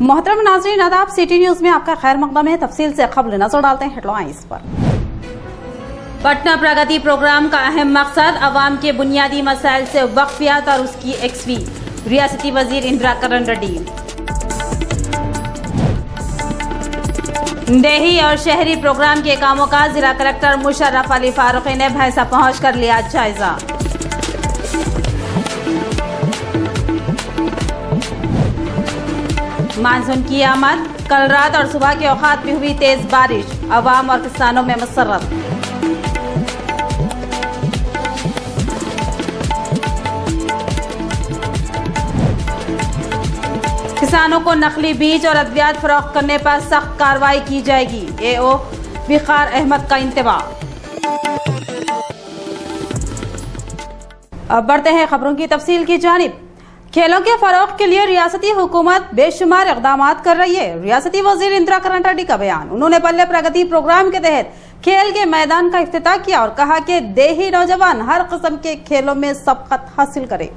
मोहतरम नाज़रीन आदाब, सिटी न्यूज में आपका खैर मकदम है। तफसील से खबर नजर डालते हैं हेडलाइंस पर। पटना प्रगति प्रोग्राम का अहम मकसद अवाम के बुनियादी मसाइल से वाकफियत और उसकी एक्सवी। रियासती वजीर इंदिरा करण रेड्डी। देही और शहरी प्रोग्राम के कामों का जिला कलेक्टर मुशर्रफ अली फारूकी ने भैंसा पहुंच कर लिया जायजा। मानसून की आमद, कल रात और सुबह के औकात में हुई तेज बारिश, अवाम और किसानों में मसरत। किसानों को नकली बीज और अद्वियात फरोख्त करने पर सख्त कार्रवाई की जाएगी, एओ विकार अहमद का इंतबाह। अब बढ़ते हैं खबरों की तफसील की जानिब। खेलों के फरोग के लिए रियासती हुकूमत बेशुमार इकदाम कर रही है। रियासती वजीर इंदिरा करण रेड्डी का बयान। उन्होंने पल्ले प्रगति प्रोग्राम के तहत खेल के मैदान का इफ्तिताह किया और कहा कि देही नौजवान हर किस्म के खेलों में सबकत हासिल करे।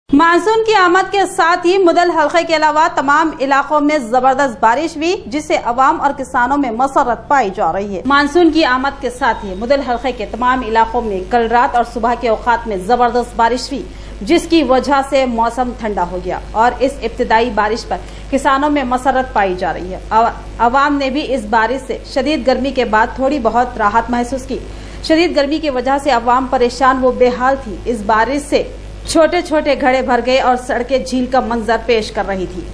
मानसून की आमद के साथ ही मुदल हल्के के अलावा तमाम इलाकों में जबरदस्त बारिश हुई, जिससे अवाम और किसानों में मसरत पाई जा रही है। मानसून की आमद के साथ ही मुदल हल्के के तमाम इलाकों में कल रात और सुबह के औकात में जबरदस्त बारिश हुई, जिसकी वजह से मौसम ठंडा हो गया और इस इब्तिदाई बारिश पर किसानों में मसरत पाई जा रही है। अवाम ने भी इस बारिश से शदीद गर्मी के बाद थोड़ी बहुत राहत महसूस की। शदीद गर्मी की वजह से अवाम परेशान व बेहाल थी। इस बारिश से छोटे छोटे घड़े भर गए और सड़कें झील का मंजर पेश कर रही थी।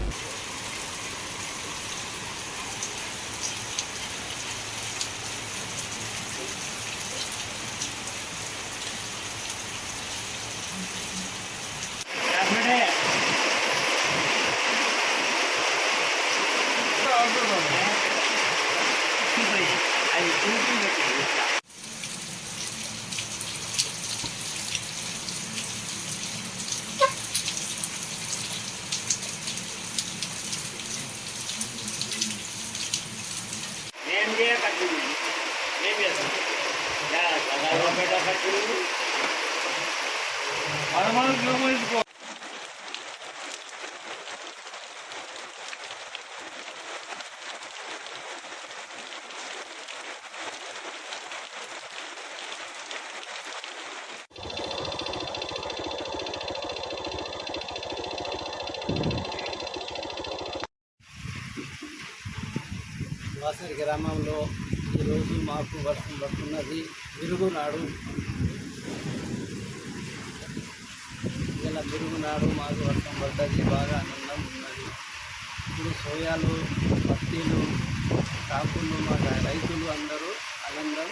వాసర్ గ్రామంలో ఈరోజు మాకు వర్షం పడుతున్నది. మిరుగునాడు ఇలా మిరుగునాడు మాకు వర్షం పడ్డది. బాగా ఆనందం ఉన్నది. ఇప్పుడు సోయాలు, పత్తిలు, కాకులు మా రైతులు అందరూ ఆనందం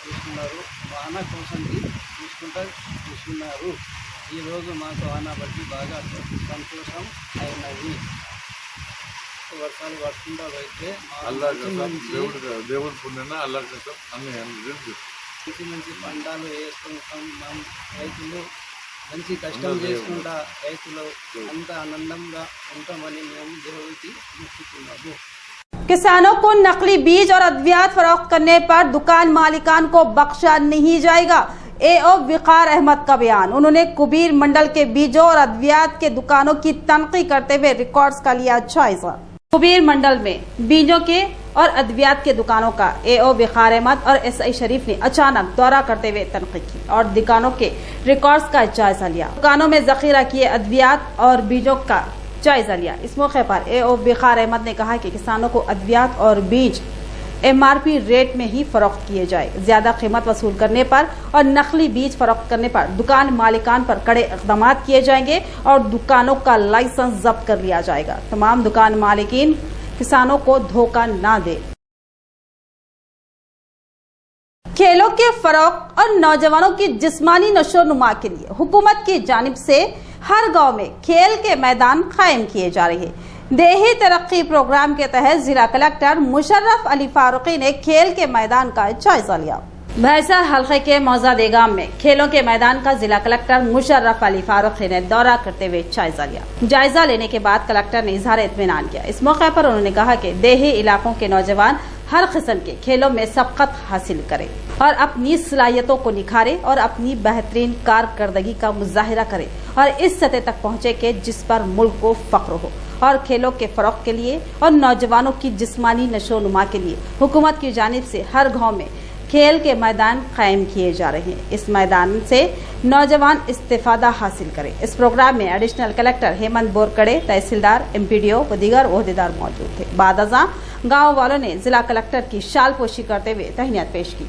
చూస్తున్నారు. వాన కోసంకి చూస్తున్నారు. ఈరోజు మాకు వాన బట్టి బాగా సంతోషం అయినది. వర్షాలు పడుతుందా అయితే దేవుడి పుణ్యాన అల్లా కోసం మంచి మంచి పంటలు వేసుకుంటాం. రైతులు మంచి కష్టం చేసుకుంటా రైతులు అంత ఆనందంగా ఉంటామని మేము దేవుడికి మొక్కుతున్నాము। किसानों को नकली बीज और अद्वियात फरोख्त करने पर दुकान मालिकान को बख्शा नहीं जाएगा, एओ विकार अहमद का बयान। उन्होंने कुबीर मंडल के बीजों और अद्वियात के दुकानों की तनकीद करते हुए रिकॉर्ड्स का लिया जायजा। कुबीर मंडल में बीजों के और अद्वियात के दुकानों का एओ विकार अहमद और एसआई शरीफ ने अचानक दौरा करते हुए तनकीद की और दुकानों के रिकॉर्ड्स का जायजा लिया। दुकानों में जखीरा किए अद्वियात और बीजों का जायजा लिया। इस मौके पर एओ विकार अहमद ने कहा कि किसानों को अद्वियात और बीज एमआरपी रेट में ही फरोख्त किए जाए। ज्यादा कीमत वसूल करने पर और नकली बीज फरोख्त करने पर दुकान मालिकान पर कड़े इक़दाम किए जाएंगे और दुकानों का लाइसेंस जब्त कर लिया जाएगा। तमाम दुकान मालिकीन किसानों को धोखा न दे। खेलों के फरोग और नौजवानों की जिस्मानी नशोनुमा के लिए हुकूमत की जानिब से हर गांव में खेल के मैदान कायम किए जा रहे हैं। देही तरक्की प्रोग्राम के तहत जिला कलेक्टर मुशर्रफ अली फारूकी ने खेल के मैदान का जायजा लिया। भैंसा हल्के के मौजादेगाम में खेलों के मैदान का जिला कलेक्टर मुशर्रफ अली फारूकी ने दौरा करते हुए जायजा लिया। जायजा लेने के बाद कलेक्टर ने इजहार इत्मीनान किया। इस मौके पर उन्होंने कहा कि देही इलाकों के नौजवान हर किस्म के खेलों में सबकत हासिल करे और अपनी सलाहियतों को निखारे और अपनी बेहतरीन कारकर्दगी का मुजाहिरा करे और इस सतह तक पहुँचे कि जिस पर मुल्क को फख्र हो। और खेलों के फरोग के लिए और नौजवानों की जिस्मानी नशोनुमा के लिए हुकूमत की जानिब से हर गाँव में खेल के मैदान कायम किए जा रहे हैं। इस मैदान से नौजवान इस्तेफादा हासिल करें। इस प्रोग्राम में एडिशनल कलेक्टर हेमंत बोरकड़े, तहसीलदार, MPDO व दीगर ओहदेदार मौजूद थे। बाद अज़ां गाँव वालों ने जिला कलेक्टर की शाल पोशी करते हुए तहनीत पेश की।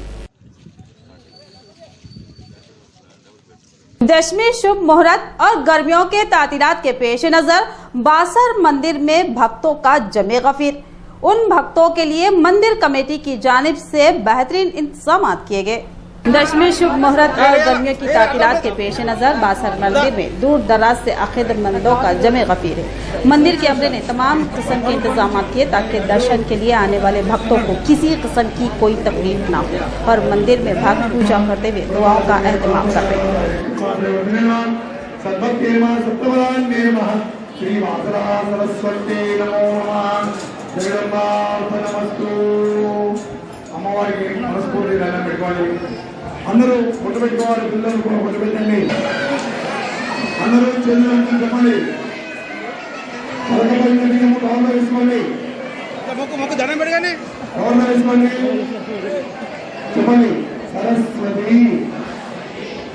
दशमी शुभ मुहूर्त और गर्मियों के तातीलात के पेश नजर बासर मंदिर में भक्तों का जमे गफीर। उन भक्तों के लिए मंदिर कमेटी की जानिब से बेहतरीन इंतजाम किए गए। दशमी शुभ मुहूर्त और गर्मियों की तातीलात के पेश नजर बासर मंदिर में दूर दराज से अकीदतमंदों का जमे गफीर है। मंदिर के अमले ने तमाम किस्म के इंतजाम किए ताकि दर्शन के लिए आने वाले भक्तों को किसी किस्म की कोई तकलीफ ना हो और मंदिर में भक्त पूजा करते हुए दुआओं का एहतमाम कर रहे हैं। అమ్మవారికి మనస్ఫూర్తి దండం పెట్టుకోవాలి. అందరూ పొట్టు పెట్టుకోవాలి. పిల్లలు కూడా పొట్టు పెట్టండి. అందరూ చేతులన్నీ చెప్పండి. పలకబడిన కవర్లో వేసుకోండి. మొక్కు దండం పెట్టుకోండి. కవర్లో వేసుకోండి. చెప్పండి. సరస్వతి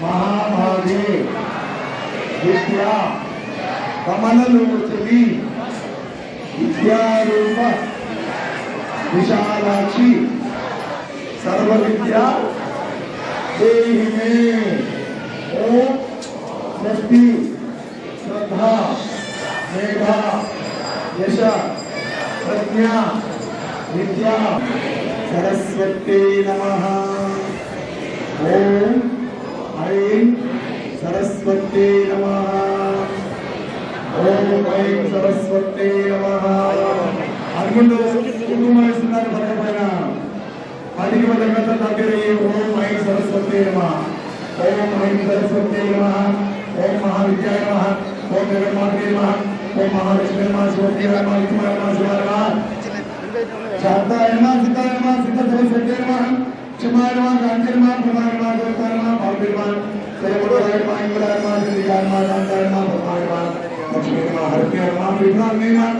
మహాభాగే విద్యా కమలలోచని విద్యారూప विशालाक्षी सर्व विद्या देहि में ओम शक्ति श्रद्धा मेधा यश प्रज्ञा विद्या सरस्वती नमः। ओम ऐं सरस्वती नमः। ओम ऐं सरस्वती नमः। అనుకుంటూ కుటుంబస్తున్నారు పైన పదికి దగ్గర దగ్గర ఓం ఐ సరస్వతి నమః. ఓం ఐ సరస్వతి నమః. ఓం మహావిద్యాయ నమః. ఓం జగన్మాతే నమః. ఓం మహాలక్ష్మి నమః. శివతి నమః. లక్ష్మీ నమః. శివాయ నమః. శాంతాయ నమః. సిద్ధాయ నమః. సిద్ధ సరస్వతి నమః. క్షమాయ నమః. గాంధీ నమః. ప్రమాయ నమః. దేవతాయ నమః. భాగ్య నమః. సర్వోదయ నమః. ఇంద్రాయ నమః. సింధికాయ నమః. శాంతాయ నమః. ప్రమాయ నమః. లక్ష్మీ నమః. హరిప్రియ నమః. విఘ్నాగ్ని నమః.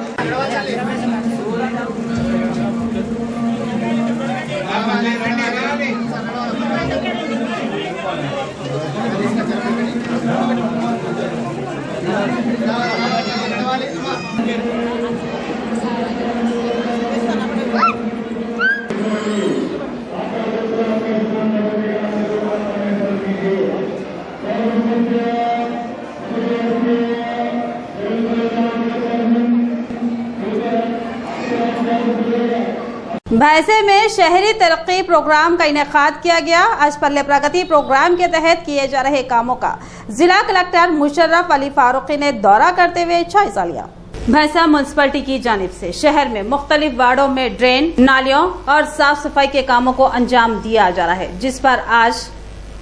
भैंसे में शहरी तरक्की प्रोग्राम का इनेकाद किया गया। आज पल्ले प्रगति प्रोग्राम के तहत किए जा रहे कामों का जिला कलेक्टर मुशर्रफ अली फारूकी ने दौरा करते हुए जायजा लिया। भैंसा म्युनिसिपैलिटी की जानिब से शहर में मुख्तलिफ वार्डों में ड्रेन, नालियों और साफ सफाई के कामों को अंजाम दिया जा रहा है, जिस पर आज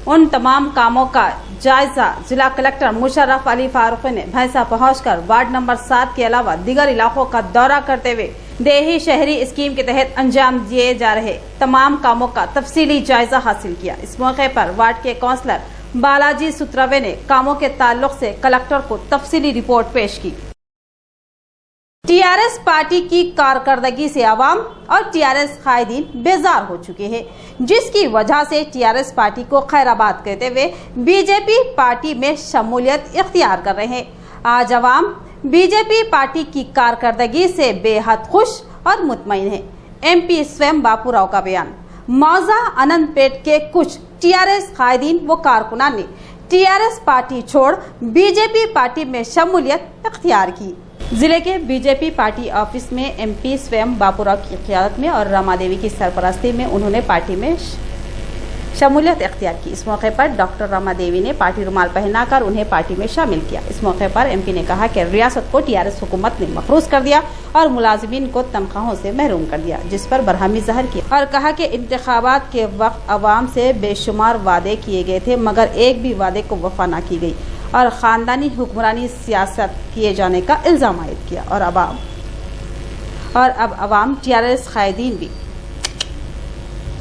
उन तमाम कामों का जायजा जिला कलेक्टर मुशर्रफ अली फारूकी ने भैंसा पहुंचकर वार्ड नंबर 7 के अलावा दीगर इलाकों का दौरा करते हुए देही शहरी स्कीम के तहत अंजाम दिए जा रहे तमाम कामों का तफसीली जायजा हासिल किया। इस मौके पर वार्ड के काउंसलर बालाजी सुत्रवे ने कामों के ताल्लुक से कलेक्टर को तफसीली रिपोर्ट पेश की। टीआरएस पार्टी की कारकर्दगी से आवाम और टीआरएस कायदीन बेजार हो चुके हैं, जिसकी वजह से टीआरएस पार्टी को खैराबाद कहते हुए बीजेपी पार्टी में शमूलियत इख्तियार कर रहे हैं। आज आवाम बीजेपी पार्टी की कारकर्दगी से बेहद खुश और मुतमईन है। MP स्वयं बापूराव का बयान। मौजा अनंतपेट के कुछ टीआरएस कायदीन व कारकुनान ने टीआरएस पार्टी छोड़ बीजेपी पार्टी में शमूलियत इख्तियार की। जिले के बीजेपी पार्टी ऑफिस में MP स्वयं बापूराव की क़ियादत में और रमा देवी की सरपरस्ती में उन्होंने पार्टी में शमूलियत इख्तियार की। इस मौके पर डॉक्टर रमा देवी ने पार्टी रुमाल पहनाकर उन्हें पार्टी में शामिल किया। इस मौके पर MP ने कहा कि रियासत को टीआरएस हुकूमत ने मफरूज कर दिया और मुलाजिमीन को तनख्वाहों से महरूम कर दिया, जिस पर बरहमी ज़ाहिर की और कहा कि इंतखाबात के वक्त अवाम से बेशुमार वादे किए गए थे, मगर एक भी वादे को वफा न की गई और ख़ानदानी हुक्मरानी सियासत किए जाने का इल्ज़ाम आयद किया। और अब अवाम टीआरएस कायदीन भी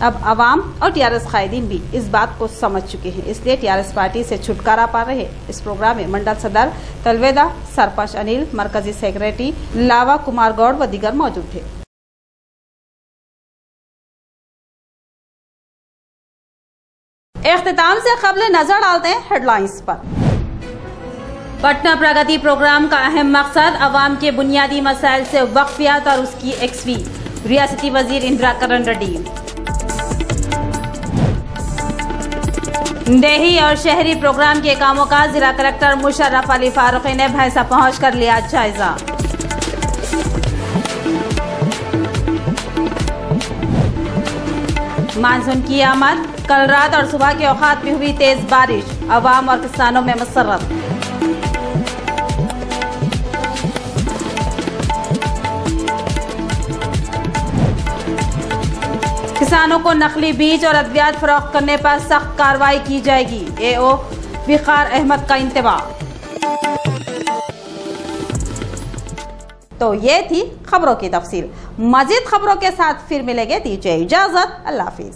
अब अवाम और टीआरएस कायदीन भी इस बात को समझ चुके हैं, इसलिए टीआरएस पार्टी से छुटकारा पा रहे। इस प्रोग्राम में मंडल सदर तलवेदा, सरपंच अनिल, मरकजी सेक्रेटरी लावा कुमार गौड़ व दीगर मौजूद थे। इख्तिताम से कबल नजर डालते हैं हेडलाइंस पर। पटना प्रगति प्रोग्राम का अहम मकसद अवाम के बुनियादी मसाइल से वाकफियत और उसकी एक्सवी। रियासती वजीर इंदिरा करण रेड्डी। देही और शहरी प्रोग्राम के कामों का जिला कलेक्टर मुशर्रफ अली फारूकी ने भैंसा पहुंच कर लिया जायजा। मानसून की आमद, कल रात और सुबह के औकात में हुई तेज बारिश, अवाम और किसानों में मसरत। किसानों को नकली बीज और अद्वियात फरोख्त करने पर सख्त कार्रवाई की जाएगी। एओ विकार अहमद का इंतबाह। तो ये थी खबरों की तफसील। मजीद खबरों के साथ फिर मिलेंगे। दीजिए इजाजत, अल्लाह हाफिज।